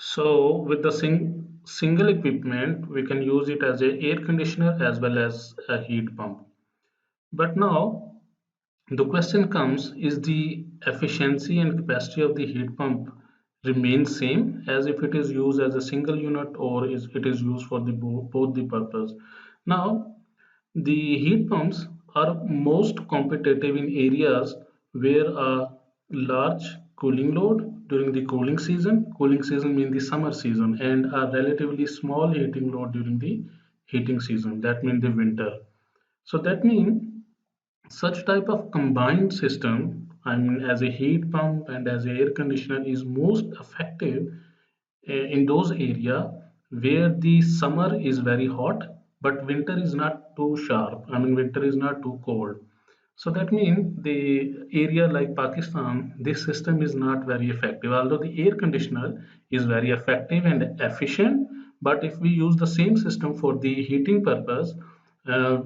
So with the single equipment, we can use it as a air conditioner as well as a heat pump. But now the question comes, is the efficiency and capacity of the heat pump remain same as if it is used as a single unit, or is it is used for the both the purpose? Now the heat pumps are most competitive in areas where a large cooling load during the cooling season. Cooling season means the summer season, and a relatively small heating load during the heating season. That means the winter. So that means such type of combined system, I mean, as a heat pump and as a air conditioner, is most effective in those area where the summer is very hot but winter is not too sharp. I mean, winter is not too cold. So that means the area like Pakistan, this system is not very effective. Although the air conditioner is very effective and efficient, but if we use the same system for the heating purpose, uh,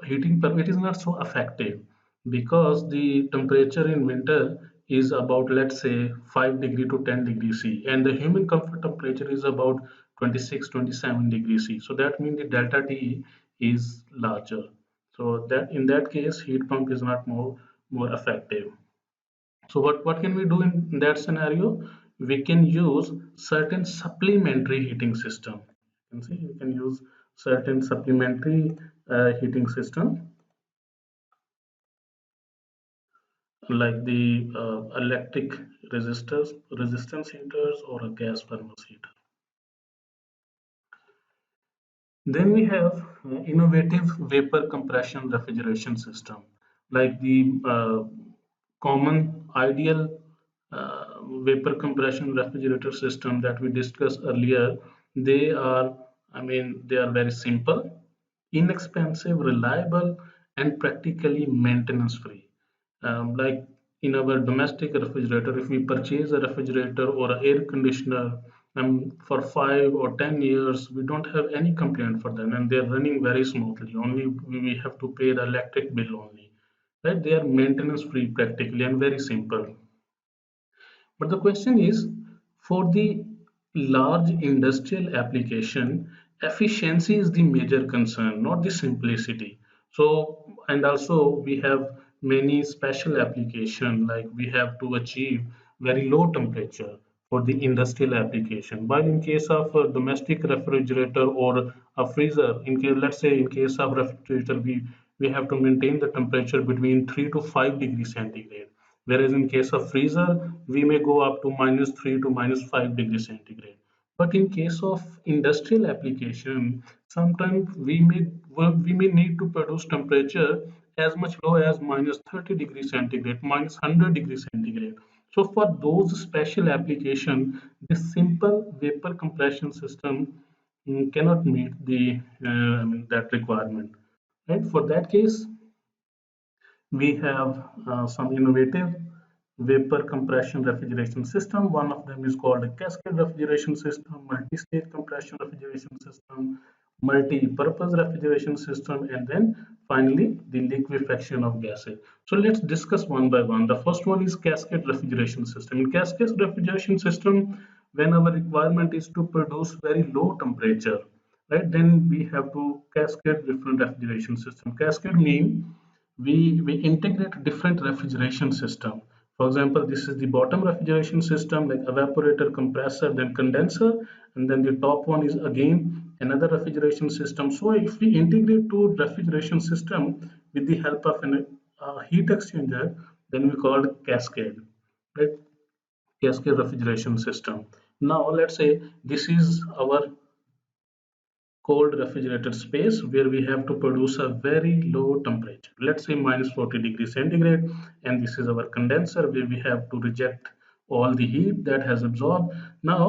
it is not so effective because the temperature in winter is about, let's say, 5 degree to 10 degree C, and the human comfort temperature is about 26 27 degrees C. So that means the delta T is larger. So that in that case, heat pump is not more effective. So what can we do in that scenario? We can use certain supplementary heating system. You can see we can use certain supplementary heating system, like the electric resistance heaters or a gas furnace heater. Then we have innovative vapor compression refrigeration system, like the common ideal vapor compression refrigerator system that we discussed earlier. They are, I mean, they are very simple, inexpensive, reliable, and practically maintenance free. Like in our domestic refrigerator, if we purchase a refrigerator or an air conditioner, for 5 or 10 years, we don't have any complaint for them, and they're running very smoothly. Only we have to pay the electric bill only, right? They are maintenance free practically and very simple. But the question is, for the large industrial application, efficiency is the major concern, not the simplicity. So, and also we have many special application, like we have to achieve very low temperature for the industrial application. While in case of a domestic refrigerator or a freezer, in case, let's say in case of refrigerator, we have to maintain the temperature between 3 to 5 degrees centigrade, whereas in case of freezer we may go up to -3 to -5 degrees centigrade. But in case of industrial application, sometimes we may need to produce temperature as much low as -30 degrees centigrade, -100 degrees centigrade. So for those special application, this simple vapor compression system cannot meet the that requirement. Right? For that case, we have some innovative vapor compression refrigeration system. One of them is called a cascade refrigeration system, multi-stage compression refrigeration system, multi-purpose refrigeration system, and then finally the liquefaction of gases. So let's discuss one by one. The first one is cascade refrigeration system. In cascade refrigeration system, when our requirement is to produce very low temperature, right, then we have to cascade different refrigeration system. Cascade mean we integrate different refrigeration system. For example, this is the bottom refrigeration system, like evaporator, compressor, then condenser, and then the top one is again another refrigeration system. So if we integrate two refrigeration system with the help of an heat exchanger, then we call it cascade, right? Cascade refrigeration system. Now let's say this is our cold refrigerated space where we have to produce a very low temperature, let's say -40 degrees centigrade, and this is our condenser where we have to reject all the heat that has absorbed. Now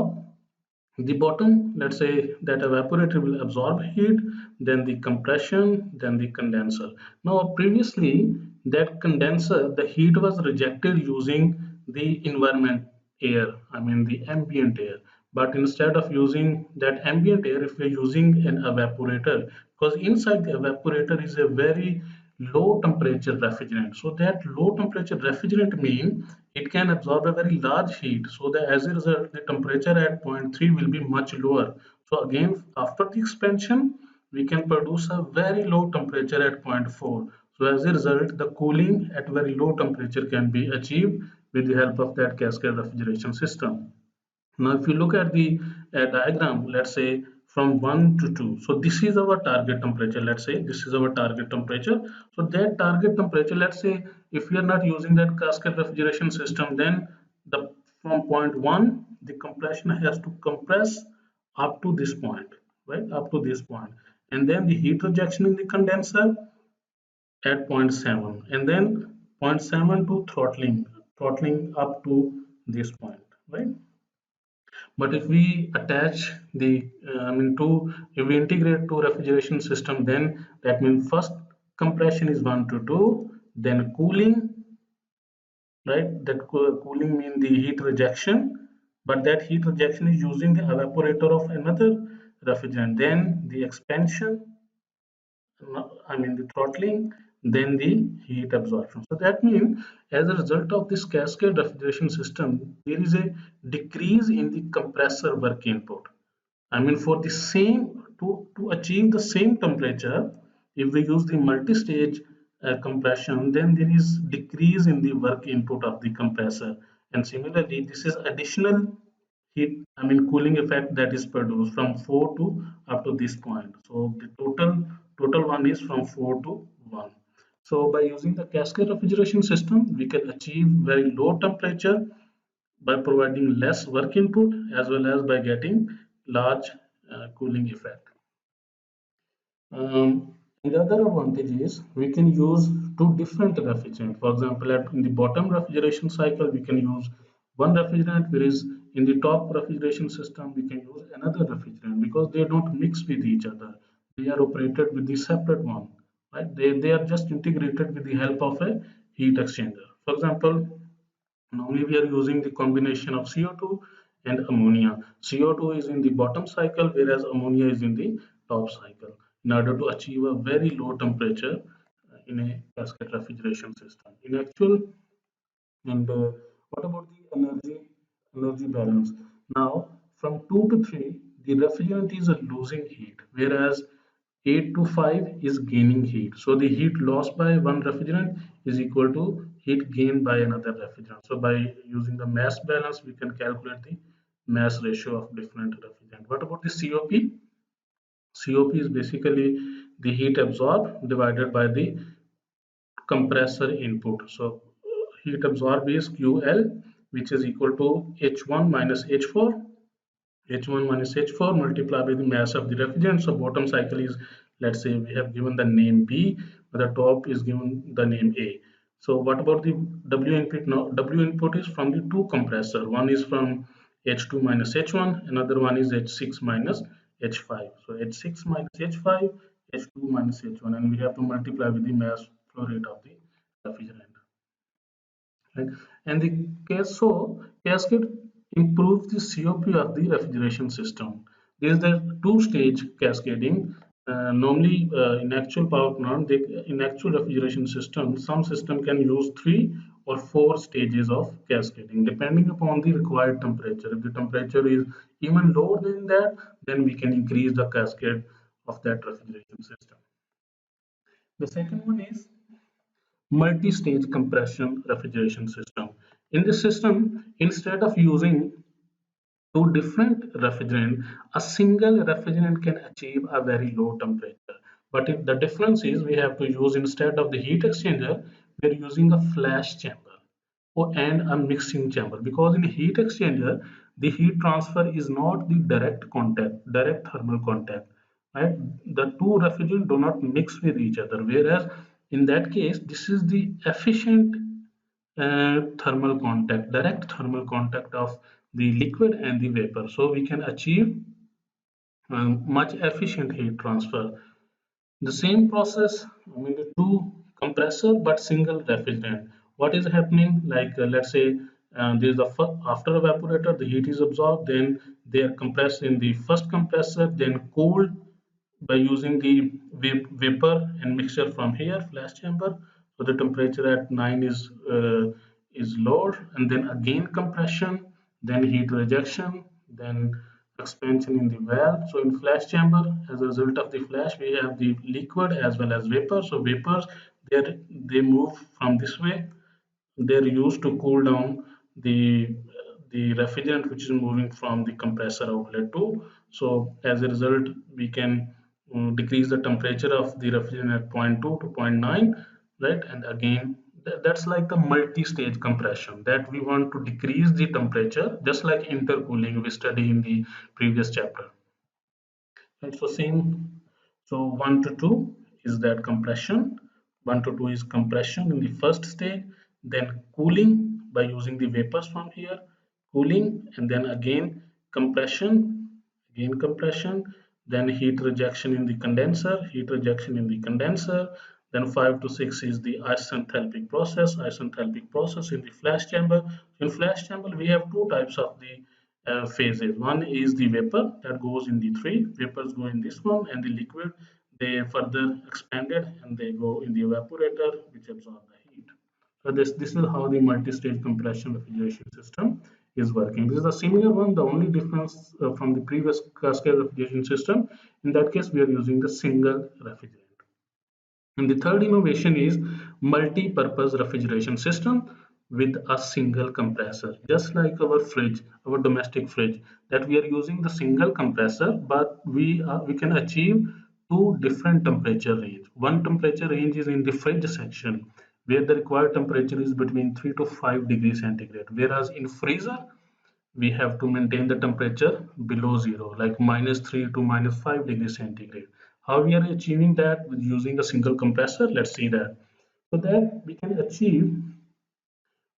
the bottom, let's say that evaporator will absorb heat, then the compression, then the condenser. Now previously that condenser, the heat was rejected using the environment air, I mean the ambient air. But instead of using that ambient air, if we're using an evaporator, because inside the evaporator is a very low temperature refrigerant. So that low temperature refrigerant mean it can absorb a very large heat. So that as a result, the temperature at point 3 will be much lower. So again, after the expansion, we can produce a very low temperature at point 4. So as a result, the cooling at very low temperature can be achieved with the help of that cascade refrigeration system. Now, if you look at the diagram, let's say from 1 to 2. So this is our target temperature. Let's say this is our target temperature. So that target temperature, let's say if we are not using that cascade refrigeration system, then the from point 1, the compression has to compress up to this point, right? Up to this point. And then the heat rejection in the condenser at point 0.7, and then point 0.7 to throttling up to this point, right? But if we attach the, if we integrate two refrigeration system, then that means first compression is 1 to 2, then cooling, right? That cooling means the heat rejection, but that heat rejection is using the evaporator of another refrigerant. Then the expansion, the throttling, then the heat absorption. So that means as a result of this cascade refrigeration system, there is a decrease in the compressor work input. For the same to achieve the same temperature, if we use the multi-stage compression, then there is decrease in the work input of the compressor. And similarly, this is additional heat, cooling effect that is produced from 4 to up to this point. So the total one is from 4 to 1. So by using the cascade refrigeration system, we can achieve very low temperature by providing less work input as well as by getting large cooling effect. And the other advantage is we can use two different refrigerant. For example, in the bottom refrigeration cycle, we can use one refrigerant, whereas in the top refrigeration system, we can use another refrigerant because they don't mix with each other. They are operated with the separate one, right? They are just integrated with the help of a heat exchanger. For example, normally we are using the combination of CO2 and ammonia. CO2 is in the bottom cycle, whereas ammonia is in the top cycle, in order to achieve a very low temperature in a cascade refrigeration system. In actual, and what about the energy balance? Now, from 2 to 3, the refrigerant is losing heat, whereas 8 to 5 is gaining heat. So the heat lost by one refrigerant is equal to heat gained by another refrigerant. So by using the mass balance, we can calculate the mass ratio of different refrigerant. What about the COP? COP is basically the heat absorbed divided by the compressor input. So heat absorbed is QL, which is equal to H1 minus H4. H1 minus H4 multiplied by the mass of the refrigerant. So bottom cycle is, let's say we have given the name B, but the top is given the name A. So what about the W input? Now W input is from the two compressor. One is from H2 minus H1, another one is H6 minus H5. So H6 minus H5, H2 minus H1, and we have to multiply with the mass flow rate of the refrigerant, right? And the cascade improves the COP of the refrigeration system. There is the two-stage cascading. Normally, in actual power plant, in actual refrigeration system, some system can use 3 or 4 stages of cascading, depending upon the required temperature. If the temperature is even lower than that, then we can increase the cascade of that refrigeration system. The second one is multi-stage compression refrigeration system. In this system, instead of using two different refrigerant, a single refrigerant can achieve a very low temperature. But the difference is we have to use, instead of the heat exchanger, we are using a flash chamber and a mixing chamber, because in a heat exchanger the heat transfer is not the direct thermal contact, right? The two refrigerants do not mix with each other, whereas in that case this is the efficient thermal contact, direct thermal contact of the liquid and the vapor, so we can achieve much efficient heat transfer. The same process, the two compressor but single refrigerant. What is happening? Like let's say there is after evaporator, the heat is absorbed, then they are compressed in the first compressor, then cooled by using the vapor and mixture from here flash chamber. So the temperature at 9 is lower, and then again compression, then heat rejection, then expansion in the valve. So in flash chamber, as a result of the flash, we have the liquid as well as vapor. So vapors, they move from this way, they're used to cool down the refrigerant which is moving from the compressor outlet too. So as a result, we can decrease the temperature of the refrigerant at zero point 0.2 to zero point 0.9, right? And again, that's like the multi-stage compression that we want to decrease the temperature, just like intercooling we studied in the previous chapter. Right, so same. So 1 to 2 is that compression. 1 to 2 is compression in the first stage, then cooling by using the vapors from here, cooling, and then again compression, then heat rejection in the condenser, heat rejection in the condenser. Then 5 to 6 is the isenthalpic process in the flash chamber. In flash chamber, we have two types of the phases. One is the vapor that goes in the three vapors go in this one, and the liquid they further expanded and they go in the evaporator which absorb the heat. So this is how the multi-stage compression refrigeration system is working. This is a similar one. The only difference from the previous cascade refrigeration system, in that case we are using the single refrigerant. And the third innovation is multi-purpose refrigeration system with a single compressor. Just like our fridge, our domestic fridge, that we are using the single compressor, but we can achieve two different temperature range. One temperature range is in the fridge section, where the required temperature is between 3 to 5 degrees centigrade. Whereas in freezer, we have to maintain the temperature below zero, like -3 to -5 degrees centigrade. How we are achieving that with using a single compressor? Let's see that. So that we can achieve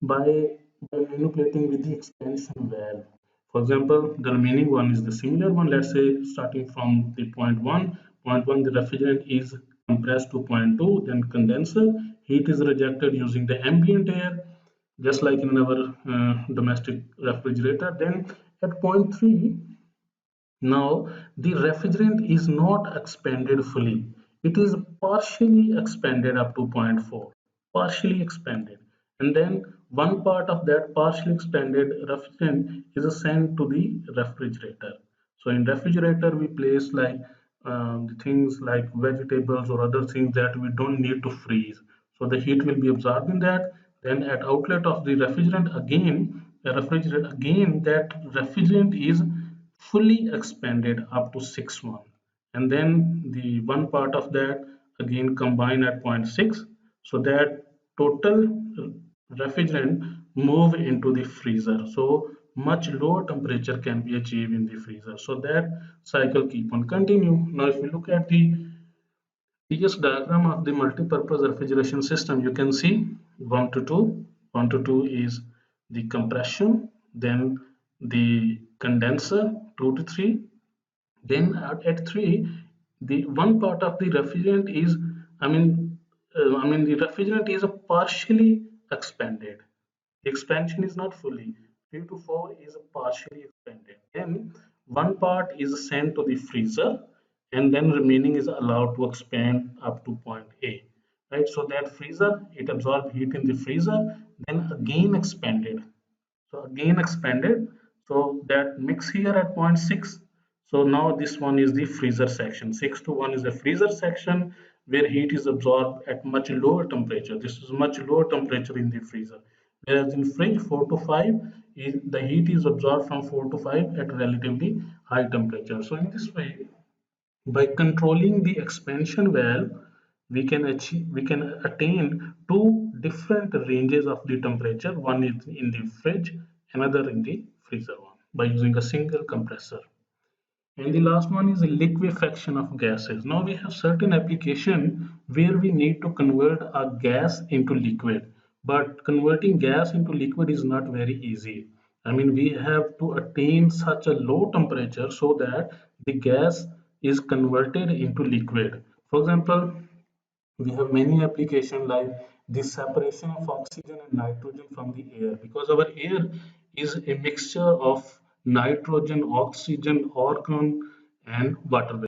by manipulating with the expansion valve. For example, the remaining one is the similar one. Let's say starting from the point 1, the refrigerant is compressed to point 2, then condenser, heat is rejected using the ambient air, just like in our domestic refrigerator. Then at point 3, now, the refrigerant is not expanded fully. It is partially expanded up to zero point 0.4, partially expanded. And then one part of that partially expanded refrigerant is sent to the refrigerator. So in refrigerator, we place like the things like vegetables or other things that we don't need to freeze. So the heat will be absorbed in that. Then at outlet of the refrigerant again, that refrigerant is fully expanded up to 6.1, and then the one part of that again combine at zero point 0.6, so that total refrigerant move into the freezer. So much lower temperature can be achieved in the freezer, so that cycle keep on continue. Now if you look at the TS diagram of the multi-purpose refrigeration system, you can see 1 to 2. 1 to 2 is the compression, then the condenser 2 to 3. Then at 3, the one part of the refrigerant is, the refrigerant is a partially expanded. The expansion is not fully. 3 to 4 is partially expanded. Then one part is sent to the freezer, and then remaining is allowed to expand up to point A. Right? So that freezer, it absorbs heat in the freezer, then again expanded. So again expanded. So that mix here at zero point 0.6. So now this one is the freezer section. 6 to 1 is the freezer section where heat is absorbed at much lower temperature. This is much lower temperature in the freezer. Whereas in fridge 4 to 5, the heat is absorbed from 4 to 5 at relatively high temperature. So in this way, by controlling the expansion valve, we can attain two different ranges of the temperature. One is in the fridge, another in the freezer one, by using a single compressor. And the last one is liquefaction of gases. Now we have certain application where we need to convert a gas into liquid, but converting gas into liquid is not very easy. I mean, we have to attain such a low temperature so that the gas is converted into liquid. For example, we have many applications like the separation of oxygen and nitrogen from the air, because our air is a mixture of nitrogen, oxygen, argon, and water vapor.